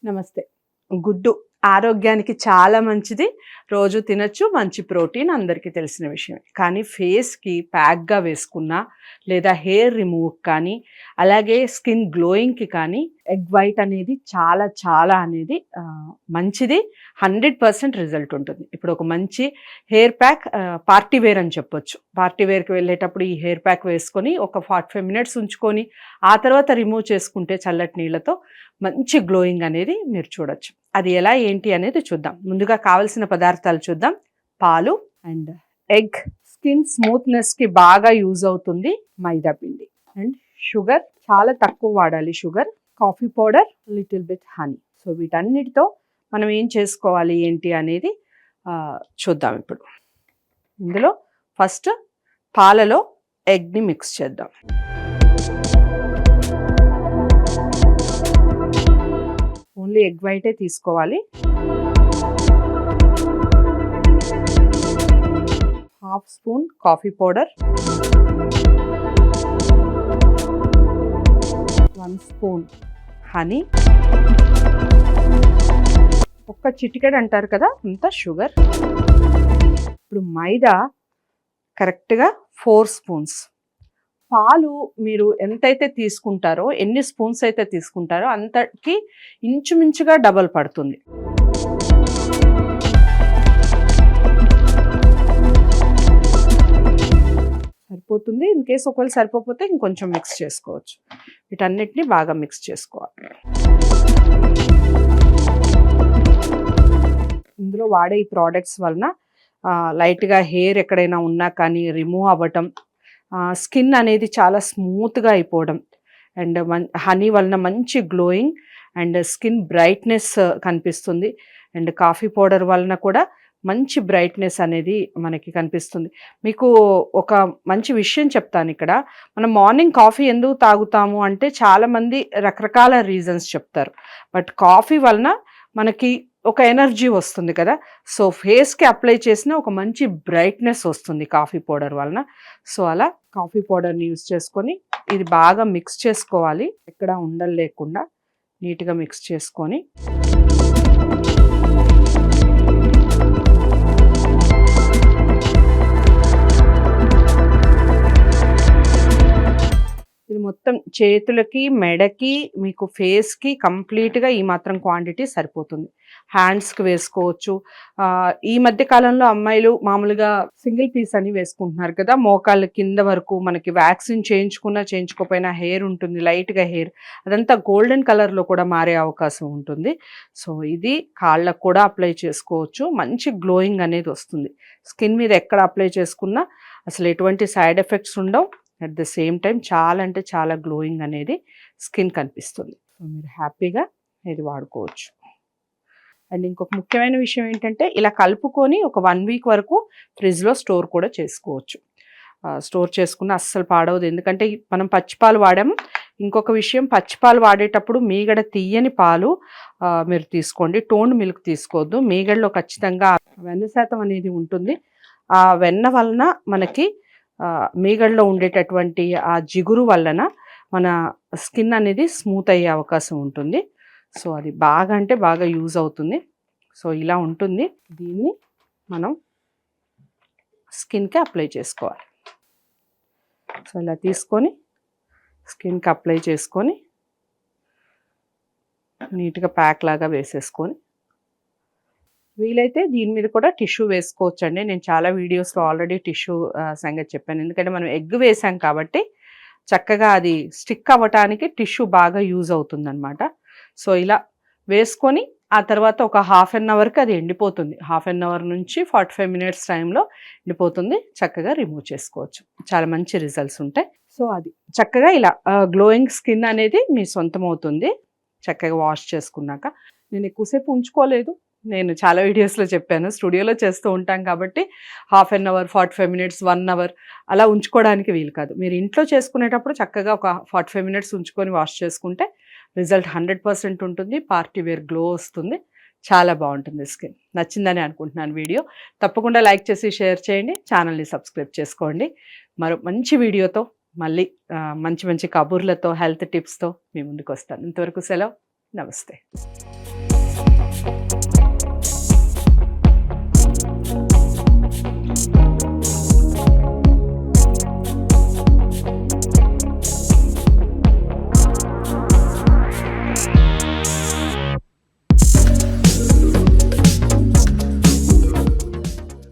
నమస్తే. గుడ్డు ఆరోగ్యానికి చాలా మంచిది. రోజు తినొచ్చు. మంచి ప్రోటీన్ అందరికీ తెలిసిన విషయమే. కానీ ఫేస్‌కి ప్యాక్‌గా వేసుకున్నా లేదా హెయిర్ రిమూవ్‌కి కానీ, అలాగే స్కిన్ గ్లోయింగ్‌కి కానీ ఎగ్ వైట్ అనేది చాలా చాలా అనేది మంచిది. 100% రిజల్ట్ ఉంటుంది. ఇప్పుడు ఒక మంచి హెయిర్ ప్యాక్ పార్టీ వేర్ అని చెప్పొచ్చు. పార్టీ వేర్‌కి వెళ్ళేటప్పుడు ఈ హెయిర్ ప్యాక్ వేసుకొని ఒక 45 మినిట్స్ ఉంచుకొని ఆ తర్వాత రిమూవ్ చేసుకుంటే చల్లటి నీళ్ళతో మంచి గ్లోయింగ్ అనేది మీరు చూడొచ్చు. అది ఎలా ఏంటి అనేది చూద్దాం. ముందుగా కావలసిన పదార్థాలు చూద్దాం. పాలు అండ్ ఎగ్. స్కిన్ స్మూత్నెస్కి బాగా యూజ్ అవుతుంది మైదా పిండి అండ్ షుగర్. చాలా తక్కువ వాడాలి sugar. Coffee powder, little bit honey. So వీటన్నిటితో మనం ఏం చేసుకోవాలి ఏంటి అనేది చూద్దాం ఇప్పుడు. ఇందులో ఫస్ట్ పాలలో ఎగ్ని మిక్స్ చేద్దాం. ఓన్లీ ఎగ్ వైటే తీసుకోవాలి. Half spoon coffee powder, 1 spoon honey, ఒక్క చిటికెడు అంటారు కదా అంత షుగర్. ఇప్పుడు మైదా కరెక్ట్గా 4 స్పూన్స్. పాలు మీరు ఎంతైతే తీసుకుంటారో, ఎన్ని స్పూన్స్ అయితే తీసుకుంటారో అంతకి ఇంచుమించుగా డబల్ పడుతుంది. సరిపోతుంది. ఇన్ కేస్ ఒకవేళ సరిపోతే ఇంకొంచెం మిక్స్ చేసుకోవచ్చు. వీటన్నిటిని బాగా మిక్స్ చేసుకోవాలి. ఇందులో వాడే ఈ ప్రోడక్ట్స్ వలన లైట్గా హెయిర్ ఎక్కడైనా ఉన్నా కానీ రిమూవ్ అవ్వటం, స్కిన్ అనేది చాలా స్మూత్గా అయిపోవడం అండ్ హనీ వలన మంచి గ్లోయింగ్ అండ్ స్కిన్ బ్రైట్నెస్ కనిపిస్తుంది. అండ్ కాఫీ పౌడర్ వలన కూడా మంచి బ్రైట్నెస్ అనేది మనకి కనిపిస్తుంది. మీకు ఒక మంచి విషయం చెప్తాను ఇక్కడ. మనం మార్నింగ్ కాఫీ ఎందుకు తాగుతాము అంటే చాలామంది రకరకాల రీజన్స్ చెప్తారు. బట్ కాఫీ వలన మనకి ఒక ఎనర్జీ వస్తుంది కదా. సో ఫేస్కి అప్లై చేసిన ఒక మంచి బ్రైట్నెస్ వస్తుంది కాఫీ పౌడర్ వలన. సో అలా కాఫీ పౌడర్ని యూజ్ చేసుకొని ఇది బాగా మిక్స్ చేసుకోవాలి. ఎక్కడ ఉండలు లేకుండా నీట్గా మిక్స్ చేసుకొని ఇది మొత్తం చేతులకి, మెడకి, మీకు ఫేస్కి కంప్లీట్గా ఈ మాత్రం క్వాంటిటీ సరిపోతుంది. హ్యాండ్స్కి వేసుకోవచ్చు. ఈ మధ్య కాలంలో అమ్మాయిలు మామూలుగా సింగిల్ పీస్ అని వేసుకుంటున్నారు కదా. మోకాళ్ళ కింద వరకు మనకి వ్యాక్సిన్ చేయించుకున్నా చేయించుకోపోయినా హెయిర్ ఉంటుంది, లైట్గా హెయిర్ అదంతా గోల్డెన్ కలర్లో కూడా మారే అవకాశం ఉంటుంది. సో ఇది కాళ్ళకు కూడా అప్లై చేసుకోవచ్చు. మంచి గ్లోయింగ్ అనేది వస్తుంది. స్కిన్ మీద ఎక్కడ అప్లై చేసుకున్నా అసలు ఎటువంటి సైడ్ ఎఫెక్ట్స్ ఉండవు. అట్ ద సేమ్ టైం చాలా అంటే చాలా గ్లోయింగ్ అనేది స్కిన్ కనిపిస్తుంది. సో మీరు హ్యాపీగా ఇది వాడుకోవచ్చు. అండ్ ఇంకొక ముఖ్యమైన విషయం ఏంటంటే ఇలా కలుపుకొని ఒక 1 వీక్ వరకు ఫ్రిడ్జ్లో స్టోర్ కూడా చేసుకోవచ్చు. స్టోర్ చేసుకున్న అస్సలు పాడవదు. ఎందుకంటే మనం పచ్చిపాలు వాడాము. ఇంకొక విషయం, పచ్చిపాలు వాడేటప్పుడు మీగడ తీయని పాలు మీరు తీసుకోండి. టోన్డ్ మిల్క్ తీసుకోవద్దు. మీగడలో ఖచ్చితంగా వెన్న శాతం అనేది ఉంటుంది. ఆ వెన్న వలన మనకి మీగడలో ఉండేటటువంటి ఆ జిగురు వలన మన స్కిన్ అనేది స్మూత్ అయ్యే అవకాశం ఉంటుంది. సో అది బాగా అంటే బాగా యూజ్ అవుతుంది. సో ఇలా ఉంటుంది. దీన్ని మనం స్కిన్కి అప్లై చేసుకోవాలి. సో ఇలా తీసుకొని స్కిన్కి అప్లై చేసుకొని నీట్గా ప్యాక్ లాగా వేసేసుకొని వీలైతే దీని మీద కూడా టిష్యూ వేసుకోవచ్చండి. నేను చాలా వీడియోస్లో ఆల్రెడీ టిష్యూ సంగతి చెప్పాను. ఎందుకంటే మనం ఎగ్ వేసాం కాబట్టి చక్కగా అది స్టిక్ అవ్వటానికి టిష్యూ బాగా యూజ్ అవుతుందన్నమాట. సో ఇలా వేసుకొని ఆ తర్వాత ఒక హాఫ్ అన్ అవర్కి అది ఎండిపోతుంది. హాఫ్ అన్ అవర్ నుంచి 45 మినిట్స్ టైంలో ఎండిపోతుంది. చక్కగా రిమూవ్ చేసుకోవచ్చు. చాలా మంచి రిజల్ట్స్ ఉంటాయి. సో అది చక్కగా ఇలా గ్లోయింగ్ స్కిన్ అనేది మీ సొంతం అవుతుంది చక్కగా వాష్ చేసుకున్నాక. నేను ఎక్కువసేపు ఉంచుకోలేదు. నేను చాలా వీడియోస్లో చెప్పాను. స్టూడియోలో చేస్తూ ఉంటాం కాబట్టి half an hour, 45 minutes, 1 hour అలా ఉంచుకోవడానికి వీలు కాదు. మీరు ఇంట్లో చేసుకునేటప్పుడు చక్కగా ఒక 45 మినిట్స్ ఉంచుకొని వాష్ చేసుకుంటే రిజల్ట్ 100% ఉంటుంది. పార్టీ వేర్ గ్లో వస్తుంది. చాలా బాగుంటుంది స్కిన్. నచ్చిందని అనుకుంటున్నాను వీడియో. తప్పకుండా లైక్ చేసి షేర్ చేయండి. ఛానల్ని సబ్స్క్రైబ్ చేసుకోండి. మరో మంచి వీడియోతో మళ్ళీ మంచి మంచి కబుర్లతో, హెల్త్ టిప్స్తో మీ ముందుకు వస్తాను. ఇంతవరకు సెలవు. నమస్తే.